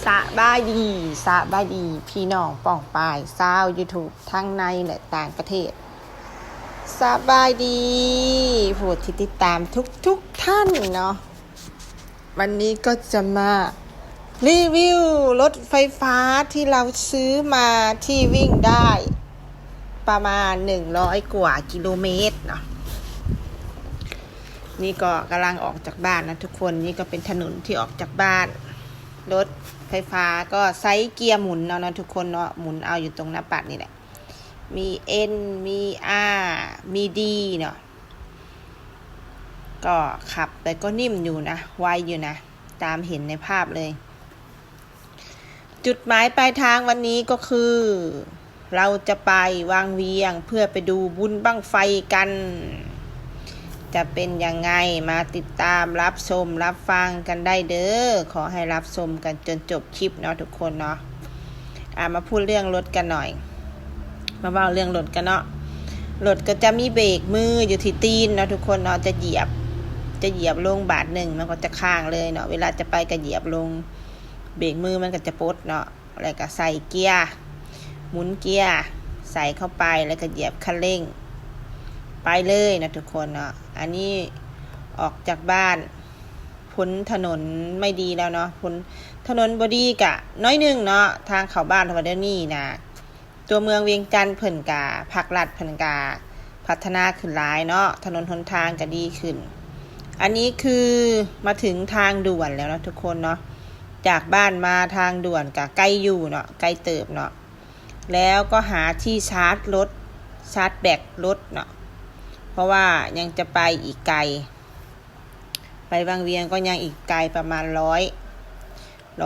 บายดีสบายดีพี่น้องป้องปายชาว YouTube ทั้งในและต่างประเทศสบายดีผู้ที่ติดตามทุกท่านเนาะวันนี้ก็จะมารีวิวรถไฟฟ้าที่เราซื้อมาที่วิ่งได้ประมาณ100 กว่ากิโลเมตรเนาะนี่ก็กำลังออกจากบ้านนะทุกคนนี่ก็เป็นถนนที่ออกจากบ้านรถไฟฟ้าก็ไซส์เกียร์หมุนเนาะทุกคนเนาะหมุนเอาอยู่ตรงหน้าปัดนี่แหละมี N มี R มี D เนาะก็ขับแต่ก็นิ่มอยู่นะไวอยู่นะตามเห็นในภาพเลยจุดหมายปลายทางวันนี้ก็คือเราจะไปวังเวียงเพื่อไปดูบุญบั้งไฟกันจะเป็นยังไงมาติดตามรับชมรับฟังกันได้เด้อขอให้รับชมกันจนจบคลิปเนาะทุกคนเนาะมาพูดเรื่องรถกันหน่อยมาเล่าเรื่องรถกันเนาะรถก็จะมีเบรกมืออยู่ที่ตีนเนาะทุกคนเนาะจะเหยียบลงบาทหนึ่งมันก็จะค้างเลยเนาะเวลาจะไปก็เหยียบลงเบรกมือมันก็จะปลดเนาะแล้วก็ใส่เกียร์หมุนเกียร์ใส่เข้าไปแล้วก็เหยียบคันเร่งไปเลยนะทุกคนเนาะอันนี้ออกจากบ้านพ้นถนนไม่ดีแล้วเนาะพ้นถนนบดีกะน้อยนึงเนาะทางเข้าบ้านวันเดี๋ยวนี้นะตัวเมืองเวียงจันทร์เพิ่นกาภาครัฐเพิ่นกาพัฒนาขึ้นหลายเนาะถนนหนทางก็ดีขึ้นอันนี้คือมาถึงทางด่วนแล้วนะทุกคนเนาะจากบ้านมาทางด่วนกะใกล้อยู่เนาะใกล้เติบเนาะแล้วก็หาที่ชาร์จรถชาร์จแบตรถเนาะเพราะว่ายังจะไปอีกไกลไปบางเวียงก็ยังอีกไกลประมาณ100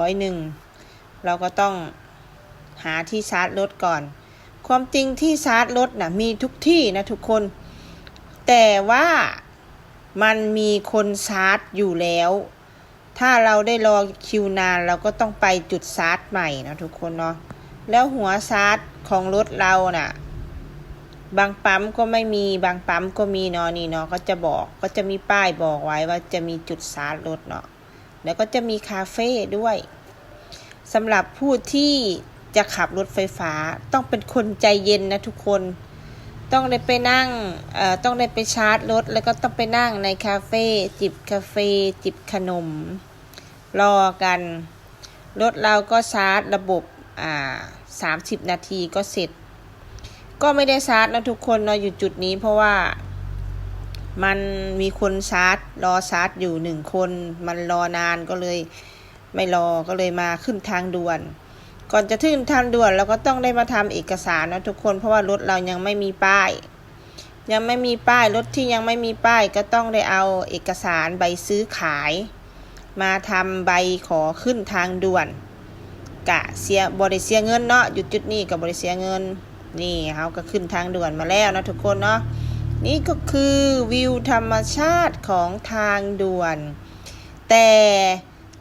เราก็ต้องหาที่ชาร์จรถก่อนความจริงที่ชาร์จรถน่ะมีทุกที่นะทุกคนแต่ว่ามันมีคนชาร์จอยู่แล้วถ้าเราได้รอคิวนานเราก็ต้องไปจุดชาร์จใหม่นะทุกคนเนาะแล้วหัวชาร์จของรถเราน่ะบางปั๊มก็ไม่มีบางปั๊มก็มีเนาะนี่เนาะก็จะมีป้ายบอกไว้ว่าจะมีจุดชาร์จรถเนาะแล้วก็จะมีคาเฟ่ด้วยสำหรับผู้ที่จะขับรถไฟฟ้าต้องเป็นคนใจเย็นนะทุกคนต้องได้ไปนั่งต้องได้ไปชาร์จรถแล้วก็ต้องไปนั่งในคาเฟ่จิบกาแฟจิบขนมรอกันรถเราก็ชาร์จระบบ30 นาทีก็เสร็จก็ไม่ได้ชาร์จนะทุกคนเนาะอยู่จุดนี้เพราะว่ามันมีคนชาร์จรอชาร์จอยู่1 คนมันรอนานก็เลยไม่รอก็เลยมาขึ้นทางด่วนก่อนจะขึ้นทางด่วนเราก็ต้องได้มาทำเอกสารนะทุกคนเพราะว่ารถเรายังไม่มีป้ายรถที่ยังไม่มีป้ายก็ต้องได้เอาเอกสารใบซื้อขายมาทำใบขอขึ้นทางด่วนกะบ่ได้เสียเงินเนาะอยู่จุดนี้ก็บ่ได้เสียเงินนี่เขาก็ขึ้นทางด่วนมาแล้วนะทุกคนเนาะนี่ก็คือวิวธรรมชาติของทางด่วนแต่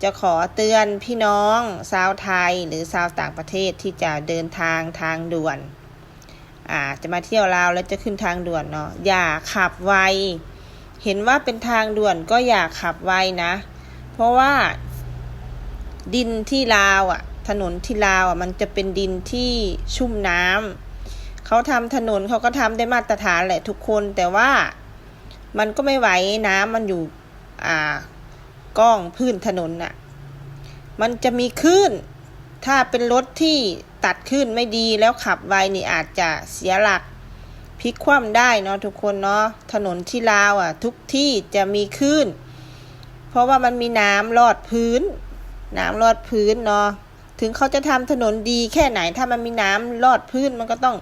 จะขอเตือนพี่น้องชาวไทยหรือชาวต่างประเทศที่จะเดินทางด่วนจะมาเที่ยวลาวแล้วจะขึ้นทางด่วนเนาะอย่าขับไวเห็นว่าเป็นทางด่วนก็อย่าขับไวนะเพราะว่าดินที่ลาวถนนที่ลาวมันจะเป็นดินที่ชุ่มน้ำเขาทำถนนเขาก็ทำได้มาตรฐานแหละทุกคนแต่ว่ามันก็ไม่ไหวน้ำมันอยู่ก้องพื้นถนนมันจะมีคลื่นถ้าเป็นรถที่ตัดคลื่นไม่ดีแล้วขับไวนี่อาจจะเสียหลักพลิกคว่ำได้เนาะทุกคนเนาะถนนที่ลาวทุกที่จะมีคลื่นเพราะว่ามันมีน้ำลอดพื้นเนาะถึงเขาจะทำถนนดีแค่ไหนถ้ามันมีน้ำลอดพื้นมันก็ต้อง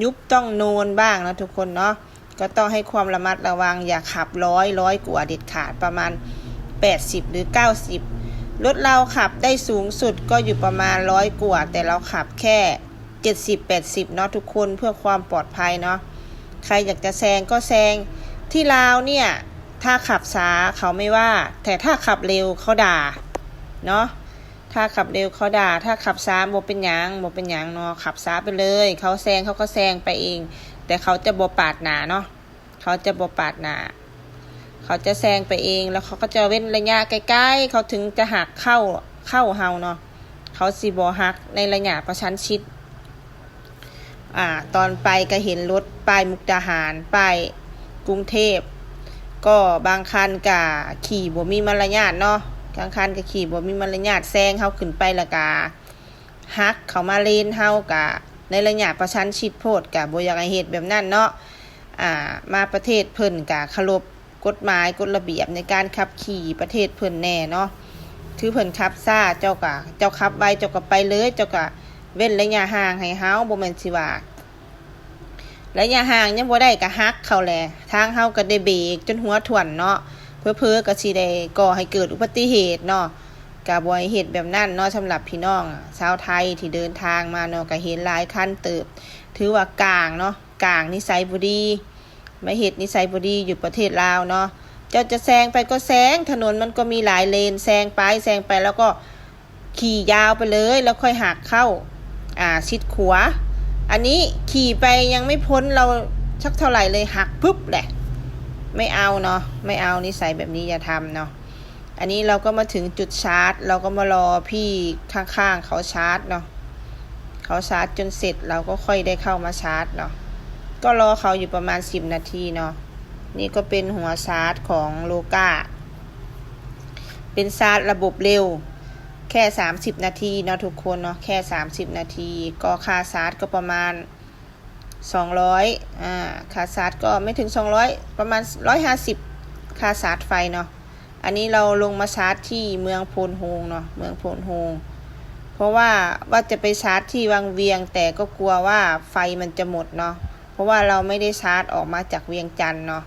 ยุบต้องโนนบ้างนะทุกคนเนาะก็ต้องให้ความระมัดระวังอย่าขับร้อยกว่าเด็ดขาดประมาณ80หรือ90รถเราขับได้สูงสุดก็อยู่ประมาณ100กว่าแต่เราขับแค่70-80เนาะทุกคนเพื่อความปลอดภัยเนาะใครอยากจะแซงก็แซงที่ลาวเนี่ยถ้าขับช้าเขาไม่ว่าแต่ถ้าขับเร็วเขาด่าเนาะถ้าขับเร็วเขาด่าถ้าขับช้าบ่เป็นหยังเนาะขับช้าไปเลยเขาแซงเขาก็แซงไปเองแต่เขาจะบ่ปาดหน้าเนาะเขาจะแซงไปเองแล้วเขาก็จะเว้นระยะใกล้ๆเขาถึงจะหักเข้าเฮาเนาะ เขาสิบ่ฮักในระยะประชันชิดตอนไปก็เห็นรถป้ายมุกดาหารป้ายกรุงเทพก็บางคันก็ขี่บ่มีมารยาทเนาะบางคันก็ขี่บ่มีมารยาทแซงเฮาขึ้นไปแล้วก็ฮักเขามาเลนเฮาก็ในระยะประชันชิดโพดก็บ่อยากให้เฮ็ดแบบนั้นเนาะมาประเทศเพิ่นก็เคารพกฎหมายกฎระเบียบในการขับขี่ประเทศเพิ่นแน่เนาะถือเพิ่นขับซ่าเจ้าขับไวเจ้าก็ไปเลยเจ้าก็เว้นระยะห่างให้เฮาบ่แม่นสิว่าระยะห่างยังบ่ได้ก็ฮักเขาแหละทางเฮาก็ได้เบรกจนหัวถ่วนเนาะเพ้อๆก็สิได้ก่อให้เกิดอุบัติเหตุเนาะก็บ่ให้เฮ็ดแบบนั้นเนาะสำหรับพี่น้องชาวไทยที่เดินทางมาเนาะก็เห็นหลายคันเติบถือว่ากลางเนาะกลางนิสัยบ่ดีมาเฮ็ดนิสัยบ่ดีอยู่ประเทศลาวเนาะเจ้าจะแซงไปก็แซงถนนมันก็มีหลายเลนแซงไปแล้วก็ขี่ยาวไปเลยแล้วค่อยหักเข้าชิดขวาอันนี้ขี่ไปยังไม่พ้นเราสักเท่าไหร่เลยหักปุ๊บแหละไม่เอาเนาะไม่เอานิสัยแบบนี้อย่าทำเนาะอันนี้เราก็มาถึงจุดชาร์จเราก็มารอพี่ข้างๆเขาชาร์จเนาะเขาชาร์จจนเสร็จเราก็ค่อยได้เข้ามาชาร์จเนาะก็รอเขาอยู่ประมาณ10 นาทีเนาะนี่ก็เป็นหัวชาร์จของโลกาเป็นชาร์จระบบเร็วแค่30 นาทีเนาะทุกคนเนาะแค่30 นาทีก็ค่าชาร์จก็ประมาณ200ค่าชาร์จก็ไม่ถึง200ประมาณ150ค่าชาร์จไฟเนาะอันนี้เราลงมาชาร์จที่เมืองโพนโฮงเนาะเมืองโพนโฮงเพราะว่าจะไปชาร์จที่วังเวียงแต่ก็กลัวว่าไฟมันจะหมดเนาะเพราะว่าเราไม่ได้ชาร์จออกมาจากเวียงจันทน์เนาะ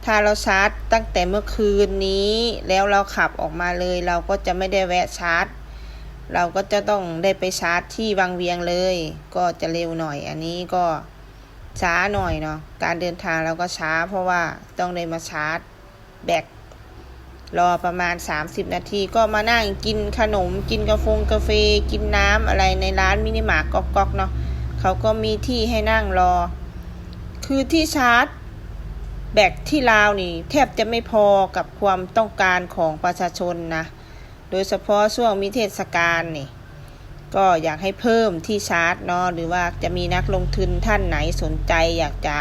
ถ้าเราชาร์จตั้งแต่เมื่อคืนนี้แล้วเราขับออกมาเลยเราก็จะไม่ได้แวะชาร์จเราก็จะต้องได้ไปชาร์จที่วังเวียงเลยก็จะเร็วหน่อยอันนี้ก็ช้าหน่อยเนาะการเดินทางเราก็ช้าเพราะว่าต้องได้มาชาร์จแบตรอประมาณ30 นาทีก็มานั่งกินขนมกินกาแฟกินน้ำอะไรในร้านมินิมาร์ทก๊อกๆเนาะเขาก็มีที่ให้นั่งรอคือที่ชาร์จแบตที่ลาวนี่แทบจะไม่พอกับความต้องการของประชาชนนะโดยเฉพาะช่วงมีเทศกาลนี่ก็อยากให้เพิ่มที่ชาร์จเนาะหรือว่าจะมีนักลงทุนท่านไหนสนใจอยากจะ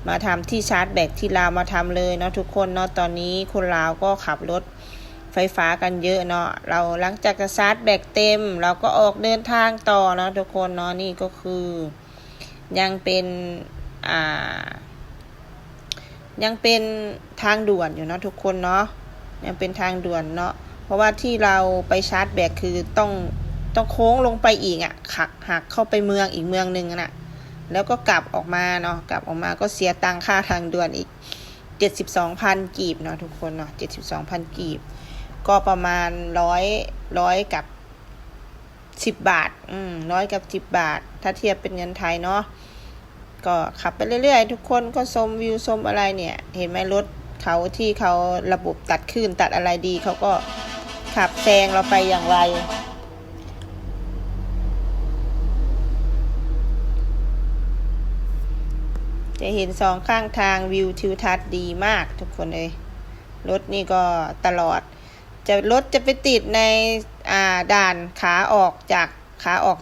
มาทำที่ชาร์จแบตที่ลาวมาทำเลยเนาะทุกคนเนาะตอนนี้คนลาวก็ขับรถไฟฟ้ากันเยอะเนาะเราหลังจากจะชาร์จแบตเต็มเราก็ออกเดินทางต่อเนาะทุกคนเนาะนี่ก็คือยังเป็นทางด่วนอยู่เนาะทุกคนเนาะยังเป็นทางด่วนเนาะเพราะว่าที่เราไปชาร์จแบตคือต้องโค้งลงไปอีกหักเข้าไปเมืองอีกเมืองนึงน่ะแล้วก็กลับออกมาเนาะกลับออกมาก็เสียตังค่าทางด่วนอีก 72,000 กีบเนาะทุกคนเนาะ 72,000 กีบก็ประมาณ100กับ10 บาท100กับ10 บาทถ้าเทียบเป็นเงินไทยเนาะก็ขับไปเรื่อยๆทุกคนก็ชมวิวชมอะไรเนี่ยเห็นไหมรถเขาที่เขาระบบตัดคลื่นตัดอะไรดีเขาก็ขับแซงเราไปอย่างไรจะเห็นสองข้างทางวิวทิวทัศน์ดีมากทุกคนเลยรถนี่ก็ตลอดรถจะไปติดในด่านขาออก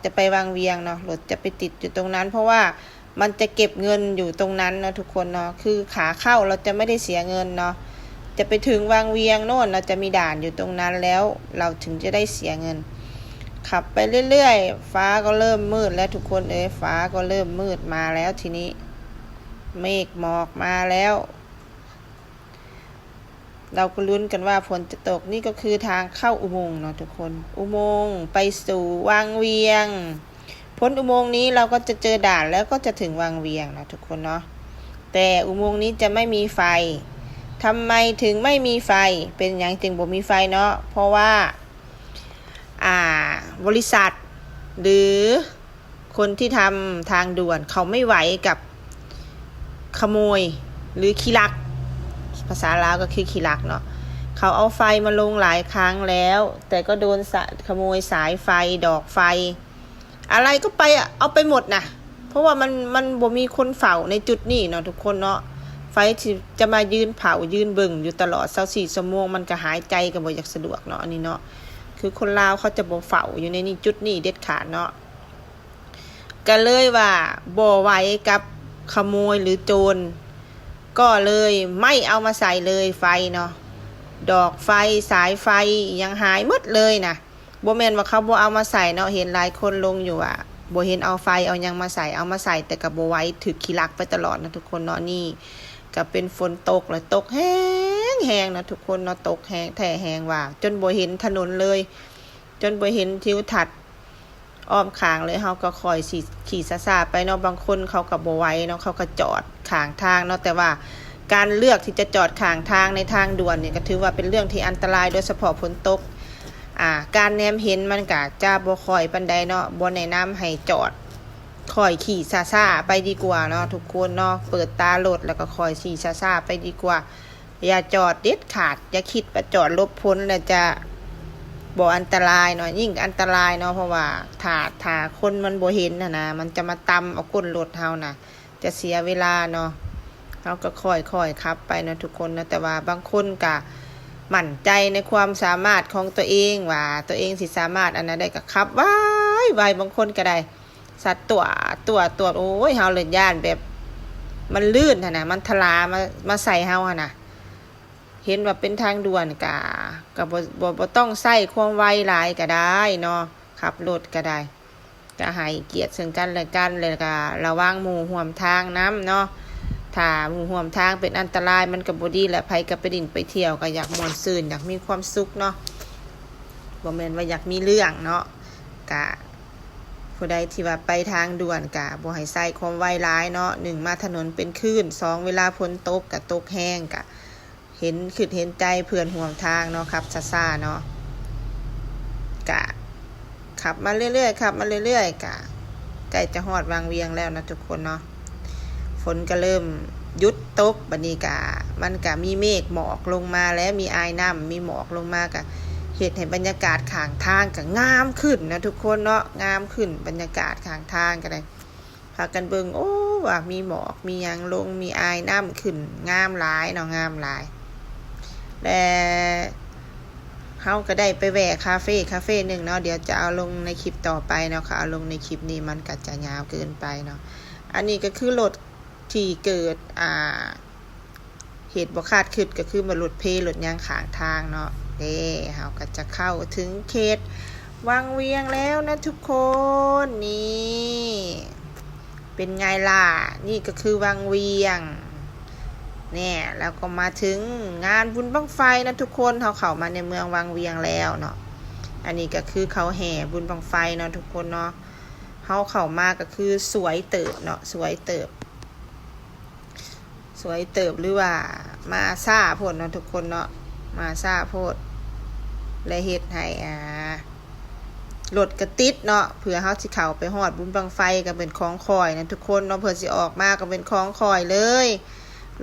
จะไปวังเวียงเนาะรถจะไปติดอยู่ตรงนั้นเพราะว่ามันจะเก็บเงินอยู่ตรงนั้นเนาะทุกคนเนาะคือขาเข้าเราจะไม่ได้เสียเงินเนาะจะไปถึงวังเวียงโน่นเราจะมีด่านอยู่ตรงนั้นแล้วเราถึงจะได้เสียเงินขับไปเรื่อยๆฟ้าก็เริ่มมืดแล้วทุกคนฟ้าก็เริ่มมืดมาแล้วทีนี้เมฆหมอกมาแล้วเราก็ลุ้นกันว่าฝนจะตกนี่ก็คือทางเข้าอุโมงค์เนาะทุกคนอุโมงค์ไปสู่วังเวียงพ้นอุโมงค์นี้เราก็จะเจอด่านแล้วก็จะถึงวังเวียงนะทุกคนเนาะแต่อุโมงค์นี้จะไม่มีไฟทำไมถึงไม่มีไฟเป็นอย่างจึงบ่มีไฟเนาะเพราะว่าบริษัทหรือคนที่ทำทางด่วนเขาไม่ไหวกับขโมยหรือขี้ลักภาษาลาวก็คือขี้ลักเนาะเขาเอาไฟมาลงหลายครั้งแล้วแต่ก็โดนขโมยสายไฟดอกไฟอะไรก็ไปเอาไปหมดนะเพราะว่ามันบ่มีคนเฝ้าในจุดนี้เนาะทุกคนเนาะไฟที่จะมายืนเผายืนเบิ่งอยู่ตลอด24 ชั่วโมงมันก็หายใจก็บ่อยากสะดวกเนาะอันนี้เนาะ คือคนลาวเขาจะบ่เฝ้าอยู่ในนี่จุดนี้เด็ดขาดเนาะก็เลยว่าบ่ไหวกับขโมยหรือโจรก็เลยไม่เอามาใส่เลยไฟเนาะดอกไฟสายไฟยังหายหมดเลยนะบ่แม่นว่าเขาบ่เอามาใส่เนาะเห็นหลายคนลงอยู่อะบ่เห็นเอาไฟเอายังมาใส่เอามาใส่แต่ก็บ่ไหวถึกขี้ลักไปตลอดนะทุกคนเนาะนี่ก็เป็นฝนตกแล้วตกแห้งนะทุกคนเนาะตกแห้งแท้แห้งว่าจนบ่เห็นถนนเลยจนบ่เห็นทิวทัศน์อ้อมข้างเลยเฮาก็คอยขี่ซ่าๆไปเนาะบางคนเขาก็บ่ไหวเนาะเขาก็จอดข้างทางเนาะแต่ว่าการเลือกที่จะจอดข้างทางในทางด่วนเนี่ยก็ถือว่าเป็นเรื่องที่อันตรายโดยเฉพาะฝนตกการแนมเห็นมันก็จะบ่ค่อยปานใดเนาะบ่แนะนำให้จอดคอยขี่ซ่าๆไปดีกว่าเนาะทุกคนเนาะเปิดตารถแล้วก็คอยขี่ซ่าๆไปดีกว่าอย่าจอดเด็ดขาดอย่าคิดว่าจอดหลบพ้นแล้วจะบ่อันตรายเนาะยิ่งอันตรายเนาะเพราะว่าถ้าคนมันบ่เห็นนะมันจะมาตำเอาก้นรถเฮานะจะเสียเวลาเนาะเฮาก็ค่อยๆขับไปเนาะทุกคนนะแต่ว่าบางคนก็มั่นใจในความสามารถของตัวเองว่าตัวเองสิสามารถอันนั้นได้ก็ขับไว้บางคนก็ได้สัตว์ตัวโอ้ยเฮาเลยย่านแบบมันลื่นนะมันทลามาใส่เฮานะเห็นว่าเป็นทางด่วนก็บ่ต้องใส่ความไวหลายก็ได้เนาะขับรถก็ได้ก็ให้เกียรติซึ่งกันและกันเลยก็ระวังหมู่ร่วมทางนำเนาะถ้าหมู่ร่วมทางเป็นอันตรายมันก็บ่ดีแหละไผก็ไปดินไปเที่ยวก็อยากม่วนซื่นอยากมีความสุขเนาะบ่แม่นว่าอยากมีเรื่องเนาะก็ผู้ใดที่ว่าไปทางด่วนก็บ่ให้ใส่ความไวหลายเนาะ1มาถนนเป็นคลื่น2เวลาฝนตกก็ตกแห้งก็เห็นใจเพื่อนห่วงทางเนาะครับซ่าๆเนาะกะขับมาเรื่อยๆกะใกล้จะฮอดวังเวียงแล้วนะทุกคนเนาะฝนก็เริ่มหยุดตกบัดนี้กะมันก็มีเมฆหมอกลงมาแล้วมีอายน้ำมีหมอกลงมากะเฮ็ดให้บรรยากาศข้างทางก็งามขึ้นนะทุกคนเนาะงามขึ้นบรรยากาศข้างทางก็ได้พากันเบิ่งโอ้ว่ามีหมอกมีหยังลงมีอายน้ำขึ้นงามหลายเนาะงามหลายและเฮาก็ได้ไปแวะคาเฟ่นึงเนาะเดี๋ยวจะเอาลงในคลิปต่อไปเนาะค่ะเอาลงในคลิปนี้มันก็จะยาวเกินไปเนาะอันนี้ก็คือรถที่เกิดเหตุบ่คาดคิดก็คือมารถรถยางข้างทางเนาะเด้เฮาก็จะเข้าถึงเขตวังเวียงแล้วนะทุกคนนี่เป็นไงล่ะนี่ก็คือวังเวียงเนี่ยแล้วก็มาถึงงานบุญบั้งไฟนะทุกคนเขาเข้ามาในเมืองวังเวียงแล้วเนาะอันนี้ก็คือเขาแห่บุญบั้งไฟเนาะทุกคนเนาะเขาเข้ามาก็คือสวยเติบเนาะสวยเติบหรือว่ามาซ่าโพดเนาะทุกคนเนาะมาซ่าโพดและเฮ็ดให้รถกระติดเนาะเผื่อเฮาสิเข้าไปฮอดบุญบั้งไฟก็เป็นของคอยนะทุกคนเนาะเผื่อสิออกมาก็เป็นของคอยเลย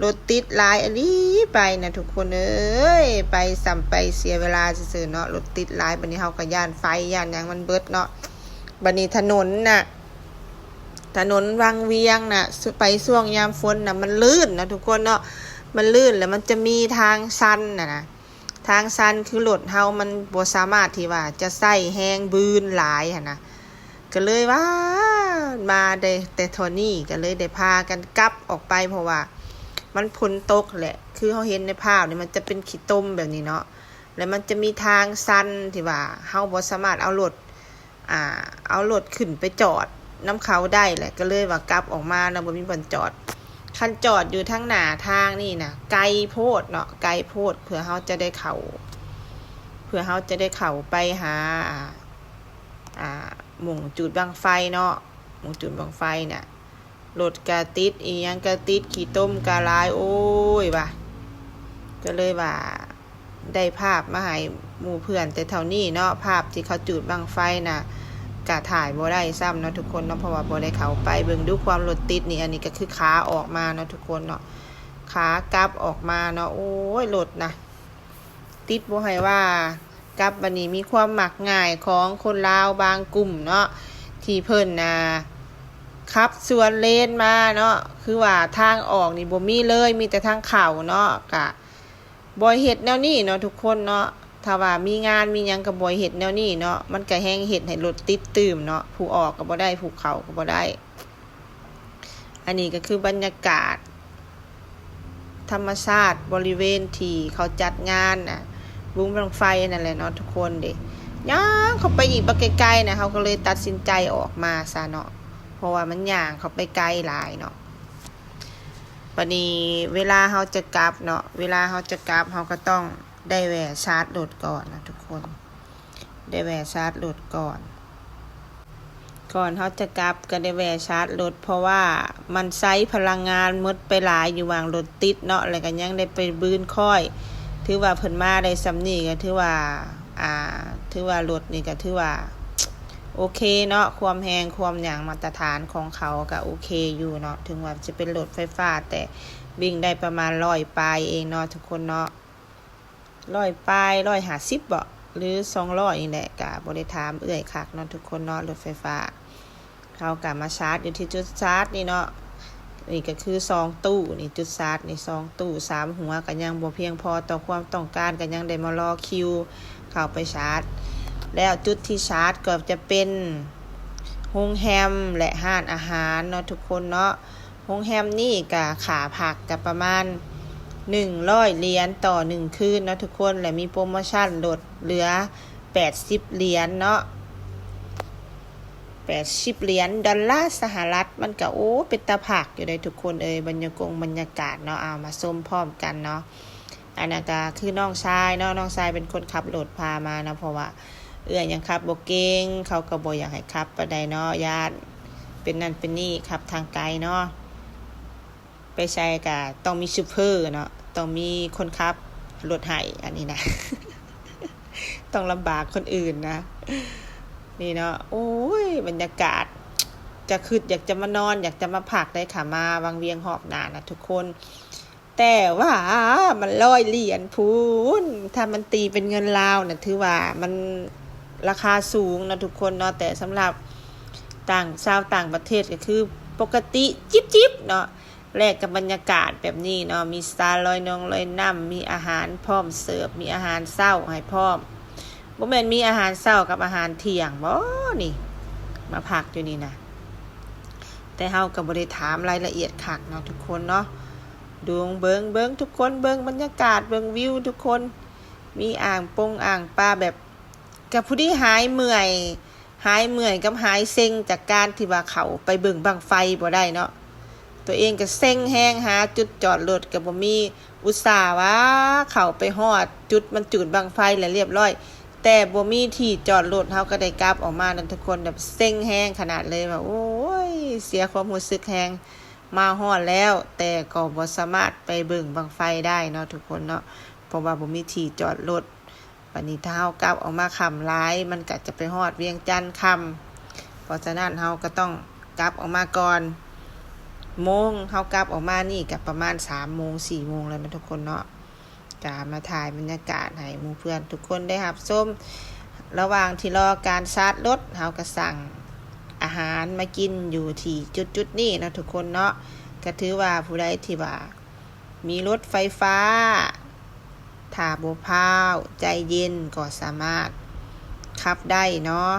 รถติดหลายอันนี้ไปนะทุกคนเอ้ยไปสัมไปเสียเวลาซื่อๆเนาะรถติดหลายบัดนี้เฮาก็ย่านไฟย่านหยังมันเบิดเนาะบัดนี้ถนนวังเวียงน่ะไปช่วงยามฝนน่ะมันลื่นนะทุกคนเนาะมันลื่นแล้วมันจะมีทางชันนะทางชันคือรถเฮามันบ่สามารถที่ว่าจะใส่แฮงบืนหลายหั่นนะก็เลยว่ามาได้แต่เท่านี้ก็เลยได้พากันกลับออกไปเพราะว่ามันฝนตกแหละคือเขาเห็นในภาพนี่มันจะเป็นขี้ต้มแบบนี้เนาะแล้วมันจะมีทางสั้นที่ว่าเฮาบ่สามารถเอารถขึ้นไปจอดน้ำเขาได้แหละก็เลยว่ากลับออกมานะบ่มีบ่อนจอดคันจอดอยู่ทางหน้าทางนี่นะไกลโพดเนาะไกลโพดเพื่อเฮาจะได้เข้าไปหาหม่องจุดบั้งไฟเนาะหม่องจุดบั้งไฟน่ะรถกะติดอีหยังกะติดขี้ต้มกะลายโอ้ยว่ะก็เลยว่าได้ภาพมาให้หมู่เพื่อนแต่เท่านี้เนาะภาพที่เขาจุดบั้งไฟน่ะกะถ่ายบ่ได้ซ้ำเนาะทุกคนเนาะเพราะว่าบ่ได้เข้าไปเบิ่งดูความรถติดนี่อันนี้ก็คือขาออกมาเนาะทุกคนเนาะขากลับออกมาเนาะโอ้ยรถนะติดบ่ให้ว่ากลับบัดนี้มีความมักง่ายของคนลาวบางกลุ่มเนาะที่เพิ่นครับส่วนเลนมาเนาะคือว่าทางออกนี่บ่มีเลยมีแต่ทางเข้าเนาะกะบ่เฮ็ดแนวนี้เนาะทุกคนเนาะ ถ้าว่ามีงานมีหยังก็บ่เฮ็ดแนวนี้เนาะมันก็แฮงเฮ็ดให้รถติดตื่มเนาะผู้ออกก็บ่ได้ผู้เข้าก็บ่ได้อันนี้ก็คือบรรยากาศธรรมชาติบริเวณที่เขาจัดงานน่ะบุ้งบั้งไฟนั่นแหละเนาะทุกคนเด้ย่างเข้าไปอีกบ่ไกลๆนะเขาก็เลยตัดสินใจออกมาซะเนาะเพราะว่ามันย่างเข้าไปไกลหลายเนาะบัดนี้เวลาเฮาจะกลับเนาะเวลาเฮาจะกลับเฮาก็ต้องได้แวะชาร์จรถก่อนนะทุกคนได้แวะชาร์จรถก่อนเขาจะกลับก็ได้แวะชาร์จรถเพราะว่ามันใช้พลังงานหมดไปหลายอยู่วางรถติดเนาะแล้วก็ยังได้ไปบื้นค่อยถือว่าเพิ่นมาได้สำนี้ก็ถือว่ารถนี่ก็ถือว่าโอเคเนาะความแรงความหยังมาตรฐานของเขาก็โอเคอยู่เนาะถึงว่าจะเป็นรถไฟฟ้าแต่วิ่งได้ประมาณ100ปลายเองเนาะทุกคนเนาะ100ปลาย150บ่หรือ200นี่แหละก็บ่ได้ถามเอื้อยคักเนาะทุกคนเนาะรถไฟฟ้าเขาก็มาชาร์จอยู่ที่จุดชาร์จนี่เนาะนี่ก็คือ2ตู้นี่จุดชาร์จนี่2ตู้3หัวก็ยังบ่เพียงพอต่อความต้องการก็ยังได้มารอคิวเข้าไปชาร์จแล้วจุดที่ชาร์จก็จะเป็นโรงแรมและร้านอาหารเนาะทุกคนเนาะโรงแรมนี่ก็ค่าพักก็ประมาณ100เหรียญต่อ1คืนเนาะทุกคนและมีโปรโมชั่นลดเหลือ80เหรียญเนาะ80เหรียญดอลลาร์สหรัฐมันก็เป็นตาผักอยู่ได้ทุกคนบรรยากาศเนาะเอามาชมพร้อมกันเนาะอันนั้นก็คือน้องชายเนาะน้องชายเป็นคนขับรถพามาเนาะเพราะว่ายังขับบ่เก่งเขาก็บ่อยากให้ขับปานใดเนาะญาติเป็นนั่นเป็นนี่ขับทางไกลเนาะไปใช้ก็ต้องมีซูเปอร์เนาะต้องมีคนขับรถให้อันนี้นะ ต้องลำบากคนอื่นนะนี่เนาะโอ้ยบรรยากาศจะคิดอยากจะมานอนอยากจะมาพักได้ค่ะมาวังเวียงหอกนานะทุกคนแต่ว่ามัน100เหรียญพูนถ้ามันตีเป็นเงินลาวน่ะถือว่ามันราคาสูงนะทุกคนเนาะแต่สำหรับชาวต่างประเทศก็คือปกติจิ๊บๆเนาะแลกกับบรรยากาศแบบนี้เนาะมีสตาร์ลอยน้ำมีอาหารพร้อมเสิร์ฟมีอาหารเช้าให้พร้อมบ่แม่นมีอาหารเช้ากับอาหารเที่ยงบ่นี่มาพักอยู่นี่นะแต่เฮาก็บ่ได้ถามรายละเอียดคักเนาะทุกคนเนาะดูเบิ่งทุกคนเบิ่งบรรยากาศเบิ่งวิวทุกคนมีอ่างปลาแบบกับผู้ที่หายเมื่อยกับหายเซ็งจากการที่ว่าเขาไปเบิ่งบั้งไฟบ่ได้เนาะตัวเองก็เซ็งแฮงหาจุดจอดรถก็บ่มีอุตส่าห์ว่าเข้าไปฮอดจุดมันจุดบั้งไฟแล้วเรียบร้อยแต่บ่มีที่จอดรถเฮาก็ได้กลับออกมานั่นทุกคนแบบเซ็งแฮงขนาดเลยว่าโอ้ยเสียความรู้สึกแฮงมาฮอดแล้วแต่ก็บ่สามารถไปเบิ่งบั้งไฟได้เนาะทุกคนเนาะเพราะว่าบ่มีที่จอดรถวันนี้ถ้าเฮากลับออกมาค่ำหลายมันก็จะไปฮอดเวียงจันทน์ค่ำเพราะฉะนั้นเฮาก็ต้องกลับออกมาก่อนเฮากลับออกมานี่ก็ประมาณ 3-4 โมงแล้วนะทุกคนเนาะจะมาถ่ายบรรยากาศให้หมู่เพื่อนทุกคนได้รับชมระหว่างที่รอการชาร์จรถเฮาก็สั่งอาหารมากินอยู่ที่จุดๆนี้นะทุกคนเนาะก็ถือว่าผู้ใดที่ว่ามีรถไฟฟ้าถ้าบ่พาวใจเย็นก็สามารถขับได้เนาะ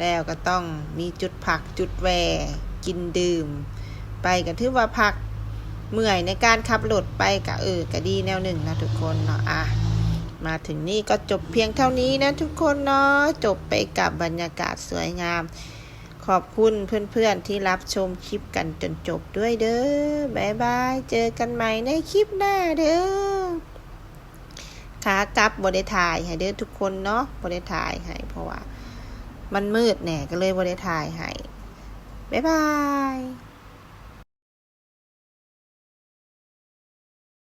แล้วก็ต้องมีจุดพักจุดแวะกินดื่มไปก็ถือว่าพักเมื่อยในการขับรถไปก็ดีแนวหนึ่งนะทุกคนเนาะมาถึงนี่ก็จบเพียงเท่านี้นะทุกคนเนาะจบไปกับบรรยากาศสวยงามขอบคุณเพื่อนๆที่รับชมคลิปกันจนจบด้วยเด้อบ๊ายบายเจอกันใหม่ในคลิปหน้าเด้อขากลับบ่ได้ถ่ายให้เด้อทุกคนเนาะบ่ได้ถ่ายให้เพราะว่ามันมืดแน่ก็เลยบ่ได้ถ่ายให้บ๊ายบาย